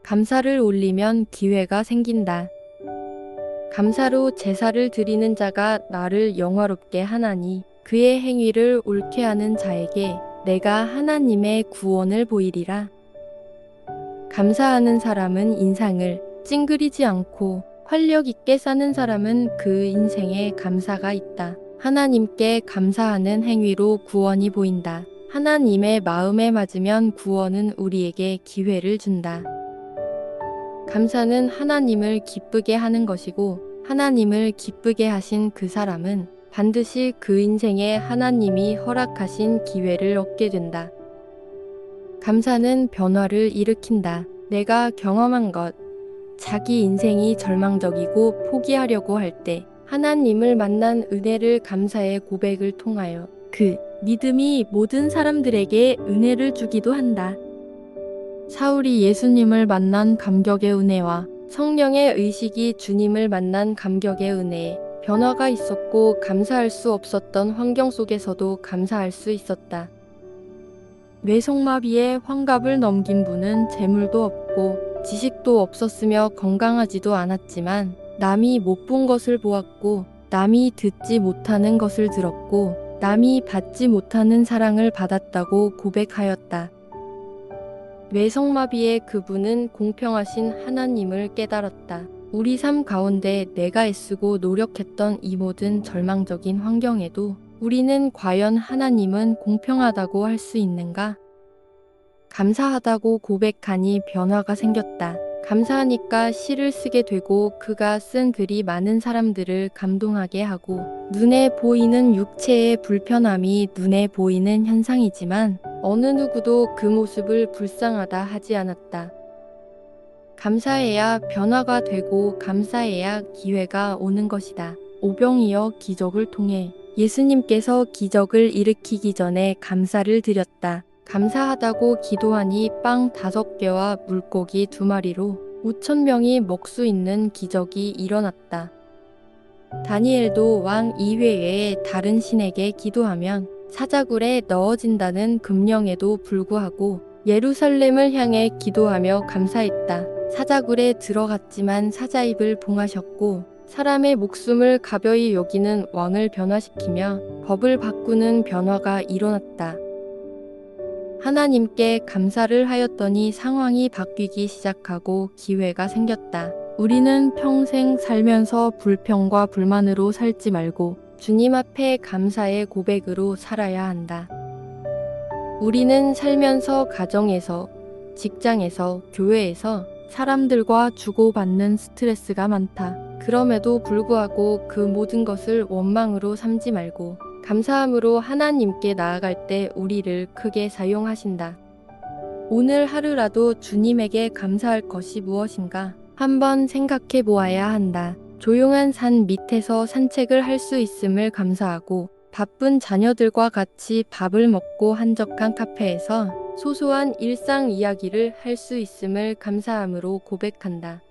감사를 올리면 기회가 생긴다. 감사로 제사를 드리는 자가 나를 영화롭게 하나니 그의 행위를 옳게 하는 자에게 내가 하나님의 구원을 보이리라. 감사하는 사람은 인상을 찡그리지 않고 활력 있게 사는 사람은 그 인생에 감사가 있다. 하나님께 감사하는 행위로 구원이 보인다. 하나님의 마음에 맞으면 구원은 우리에게 기회를 준다. 감사는 하나님을 기쁘게 하는 것이고 하나님을 기쁘게 하신 그 사람은 반드시 그 인생에 하나님이 허락하신 기회를 얻게 된다. 감사는 변화를 일으킨다. 내가 경험한 것, 자기 인생이 절망적이고 포기하려고 할 때 하나님을 만난 은혜를 감사의 고백을 통하여 그 믿음이 모든 사람들에게 은혜를 주기도 한다. 사울이 예수님을 만난 감격의 은혜와 성령의 의식이 주님을 만난 감격의 은혜에 변화가 있었고 감사할 수 없었던 환경 속에서도 감사할 수 있었다. 뇌성마비에 환갑을 넘긴 분은 재물도 없고 지식도 없었으며 건강하지도 않았지만 남이 못 본 것을 보았고 남이 듣지 못하는 것을 들었고 남이 받지 못하는 사랑을 받았다고 고백하였다. 뇌성마비의 그분은 공평하신 하나님을 깨달았다. 우리 삶 가운데 내가 애쓰고 노력했던 이 모든 절망적인 환경에도 우리는 과연 하나님은 공평하다고 할 수 있는가? 감사하다고 고백하니 변화가 생겼다. 감사하니까 시를 쓰게 되고 그가 쓴 글이 많은 사람들을 감동하게 하고 눈에 보이는 육체의 불편함이 눈에 보이는 현상이지만 어느 누구도 그 모습을 불쌍하다 하지 않았다. 감사해야 변화가 되고 감사해야 기회가 오는 것이다. 오병이어 기적을 통해 예수님께서 기적을 일으키기 전에 감사를 드렸다. 감사하다고 기도하니 빵 5개와 물고기 2마리로 5,000명이 먹을 수 있는 기적이 일어났다. 다니엘도 왕 이외에 다른 신에게 기도하면 사자굴에 넣어진다는 금령에도 불구하고 예루살렘을 향해 기도하며 감사했다. 사자굴에 들어갔지만 사자입을 봉하셨고 사람의 목숨을 가벼이 여기는 왕을 변화시키며 법을 바꾸는 변화가 일어났다. 하나님께 감사를 하였더니 상황이 바뀌기 시작하고 기회가 생겼다. 우리는 평생 살면서 불평과 불만으로 살지 말고 주님 앞에 감사의 고백으로 살아야 한다. 우리는 살면서 가정에서, 직장에서, 교회에서 사람들과 주고받는 스트레스가 많다. 그럼에도 불구하고 그 모든 것을 원망으로 삼지 말고 감사함으로 하나님께 나아갈 때 우리를 크게 사용하신다. 오늘 하루라도 주님에게 감사할 것이 무엇인가 한번 생각해 보아야 한다. 조용한 산 밑에서 산책을 할 수 있음을 감사하고 바쁜 자녀들과 같이 밥을 먹고 한적한 카페에서 소소한 일상 이야기를 할 수 있음을 감사함으로 고백한다.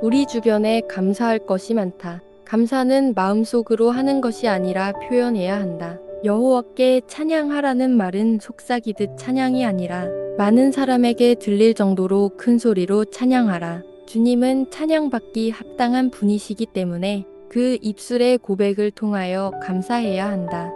우리 주변에 감사할 것이 많다. 감사는 마음속으로 하는 것이 아니라 표현해야 한다. 여호와께 찬양하라는 말은 속삭이듯 찬양이 아니라 많은 사람에게 들릴 정도로 큰 소리로 찬양하라. 주님은 찬양받기 합당한 분이시기 때문에 그 입술의 고백을 통하여 감사해야 한다.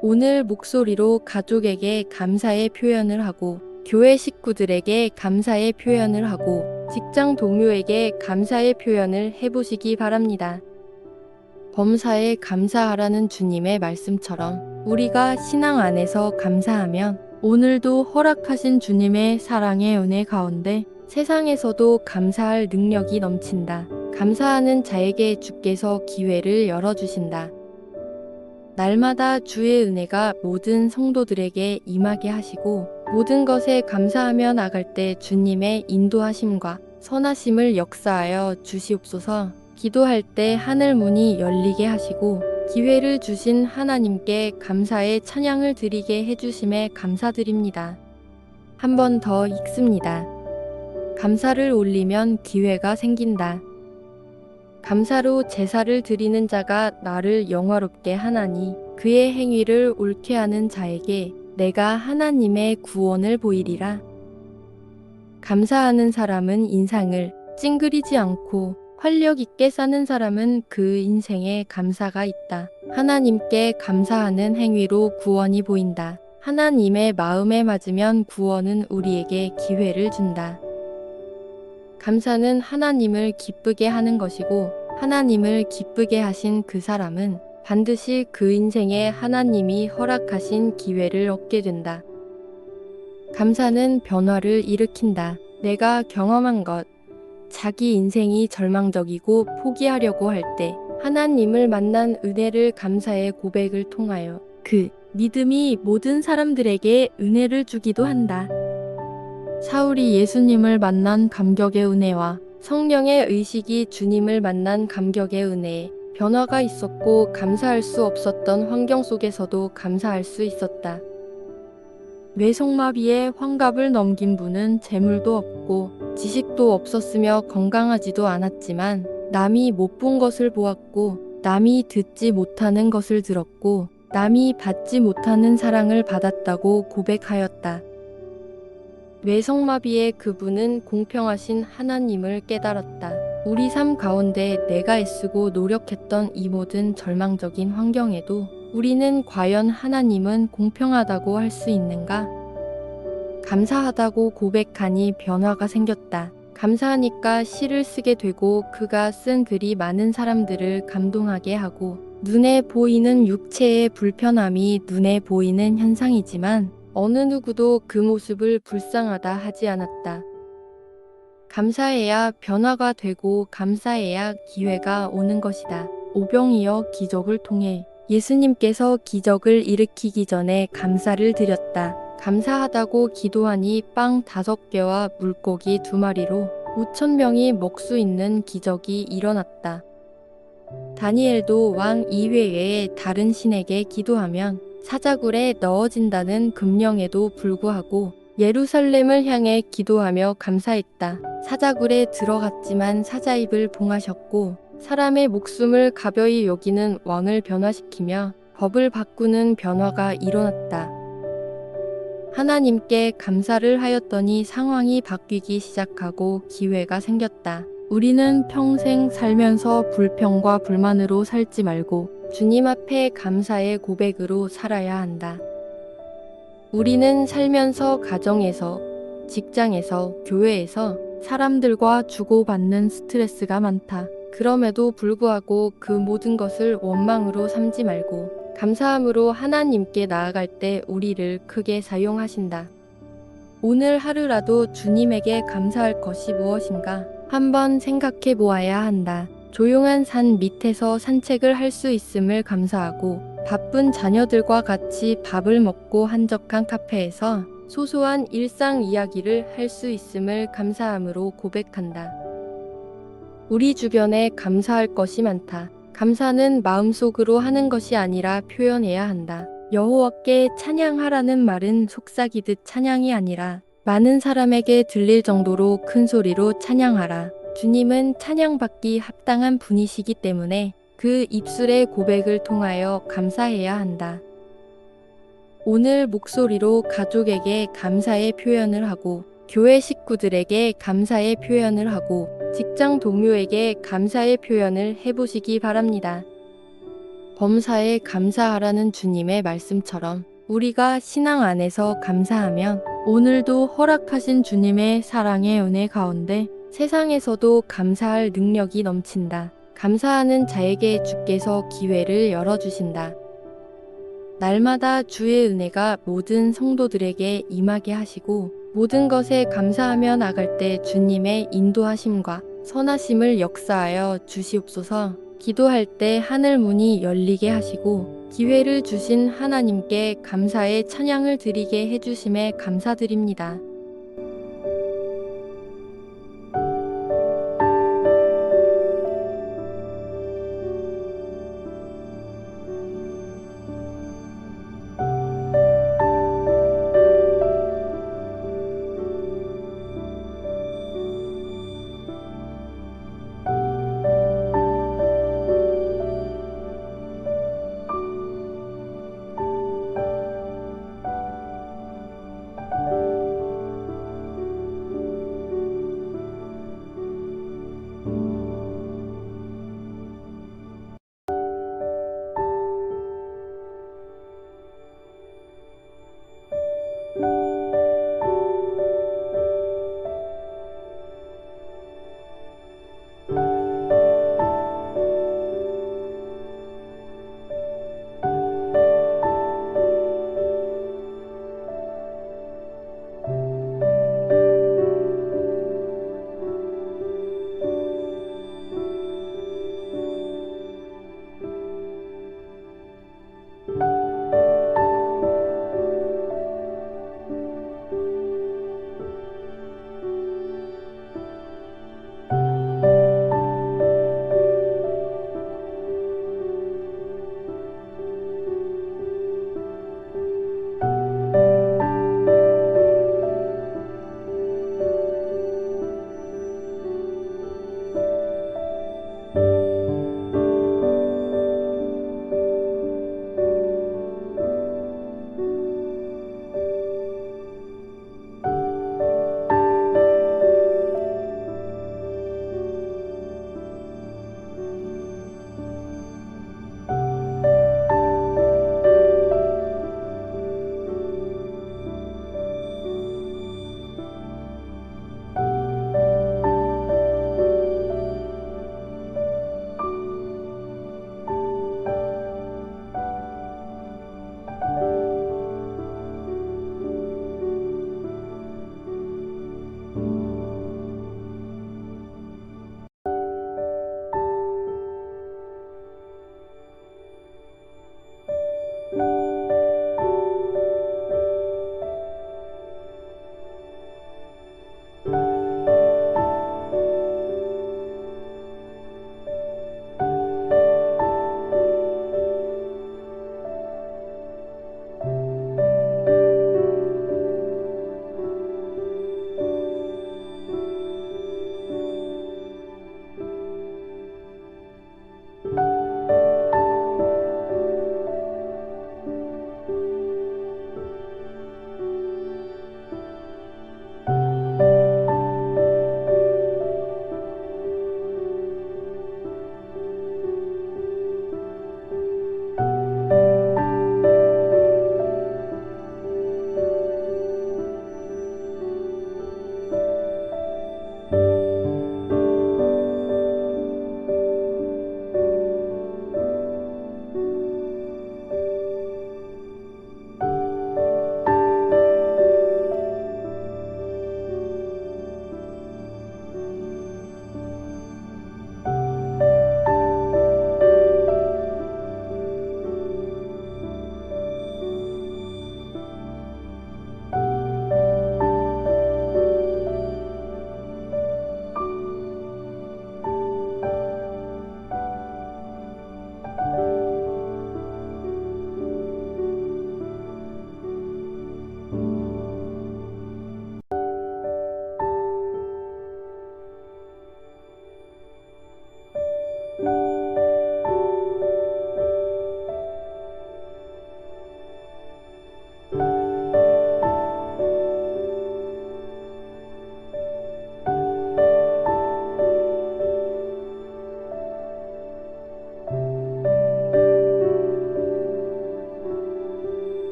오늘 목소리로 가족에게 감사의 표현을 하고 교회 식구들에게 감사의 표현을 하고 직장 동료에게 감사의 표현을 해보시기 바랍니다. 범사에 감사하라는 주님의 말씀처럼 우리가 신앙 안에서 감사하면 오늘도 허락하신 주님의 사랑의 은혜 가운데 세상에서도 감사할 능력이 넘친다. 감사하는 자에게 주께서 기회를 열어주신다. 날마다 주의 은혜가 모든 성도들에게 임하게 하시고 모든 것에 감사하며 나갈 때 주님의 인도하심과 선하심을 역사하여 주시옵소서. 기도할 때 하늘 문이 열리게 하시고 기회를 주신 하나님께 감사의 찬양을 드리게 해주심에 감사드립니다. 한 번 더 읽습니다. 감사를 올리면 기회가 생긴다. 감사로 제사를 드리는 자가 나를 영화롭게 하나니 그의 행위를 옳게 하는 자에게 내가 하나님의 구원을 보이리라. 감사하는 사람은 인상을 찡그리지 않고 활력 있게 사는 사람은 그 인생에 감사가 있다. 하나님께 감사하는 행위로 구원이 보인다. 하나님의 마음에 맞으면 구원은 우리에게 기회를 준다. 감사는 하나님을 기쁘게 하는 것이고 하나님을 기쁘게 하신 그 사람은 반드시 그 인생에 하나님이 허락하신 기회를 얻게 된다. 감사는 변화를 일으킨다. 내가 경험한 것, 자기 인생이 절망적이고 포기하려고 할 때 하나님을 만난 은혜를 감사의 고백을 통하여 그 믿음이 모든 사람들에게 은혜를 주기도 한다. 사울이 예수님을 만난 감격의 은혜와 성령의 의식이 주님을 만난 감격의 은혜에 변화가 있었고 감사할 수 없었던 환경 속에서도 감사할 수 있었다. 뇌성마비에 환갑을 넘긴 분은 재물도 없고 지식도 없었으며 건강하지도 않았지만 남이 못 본 것을 보았고 남이 듣지 못하는 것을 들었고 남이 받지 못하는 사랑을 받았다고 고백하였다. 뇌성마비의 그분은 공평하신 하나님을 깨달았다. 우리 삶 가운데 내가 애쓰고 노력했던 이 모든 절망적인 환경에도 우리는 과연 하나님은 공평하다고 할 수 있는가? 감사하다고 고백하니 변화가 생겼다. 감사하니까 시를 쓰게 되고 그가 쓴 글이 많은 사람들을 감동하게 하고 눈에 보이는 육체의 불편함이 눈에 보이는 현상이지만 어느 누구도 그 모습을 불쌍하다 하지 않았다. 감사해야 변화가 되고 감사해야 기회가 오는 것이다. 오병이어 기적을 통해 예수님께서 기적을 일으키기 전에 감사를 드렸다. 감사하다고 기도하니 빵 5개와 물고기 2마리로 5,000명이 먹을 수 있는 기적이 일어났다. 다니엘도 왕 이외에 다른 신에게 기도하면 사자굴에 넣어진다는 금령에도 불구하고 예루살렘을 향해 기도하며 감사했다. 사자굴에 들어갔지만 사자입을 봉하셨고 사람의 목숨을 가벼이 여기는 왕을 변화시키며 법을 바꾸는 변화가 일어났다. 하나님께 감사를 하였더니 상황이 바뀌기 시작하고 기회가 생겼다. 우리는 평생 살면서 불평과 불만으로 살지 말고 주님 앞에 감사의 고백으로 살아야 한다. 우리는 살면서 가정에서, 직장에서, 교회에서 사람들과 주고받는 스트레스가 많다. 그럼에도 불구하고 그 모든 것을 원망으로 삼지 말고 감사함으로 하나님께 나아갈 때 우리를 크게 사용하신다. 오늘 하루라도 주님에게 감사할 것이 무엇인가 한번 생각해 보아야 한다. 조용한 산 밑에서 산책을 할 수 있음을 감사하고 바쁜 자녀들과 같이 밥을 먹고 한적한 카페에서 소소한 일상 이야기를 할 수 있음을 감사함으로 고백한다. 우리 주변에 감사할 것이 많다. 감사는 마음속으로 하는 것이 아니라 표현해야 한다. 여호와께 찬양하라는 말은 속삭이듯 찬양이 아니라 많은 사람에게 들릴 정도로 큰 소리로 찬양하라. 주님은 찬양받기 합당한 분이시기 때문에 그 입술의 고백을 통하여 감사해야 한다. 오늘 목소리로 가족에게 감사의 표현을 하고 교회 식구들에게 감사의 표현을 하고 직장 동료에게 감사의 표현을 해보시기 바랍니다. 범사에 감사하라는 주님의 말씀처럼 우리가 신앙 안에서 감사하면 오늘도 허락하신 주님의 사랑의 은혜 가운데 세상에서도 감사할 능력이 넘친다. 감사하는 자에게 주께서 기회를 열어주신다. 날마다 주의 은혜가 모든 성도들에게 임하게 하시고 모든 것에 감사하며 나갈 때 주님의 인도하심과 선하심을 역사하여 주시옵소서. 기도할 때 하늘 문이 열리게 하시고 기회를 주신 하나님께 감사의 찬양을 드리게 해주심에 감사드립니다.